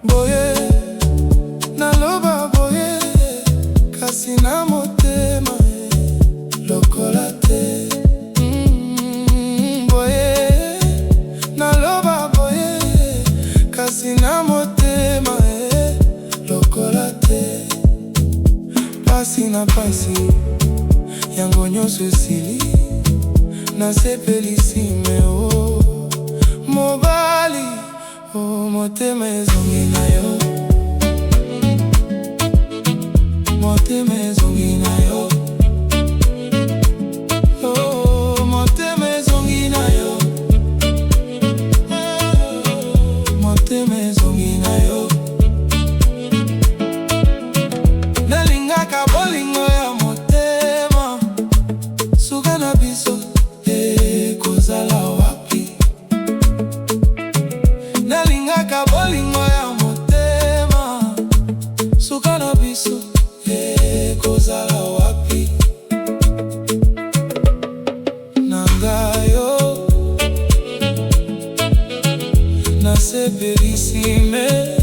Boye, naloba boye, kasi na motema lokola te. Boye, naloba boye, kasi na motema lokola te. Pasi na pasi, yango nyonso esili, nasepelisime o mobali. Oh, Motema Ezongi Na Yo, Motema Ezongi Na Yo. Oh, Motema Ezongi Na Yo, Motema Ezongi Na Yo. Nalingaka bolingo ya motema, suka na biso kozala wapi. Nalingaka bolingo ya motema, suka na biso kozala wapi. Nanga yo, nasepelisime.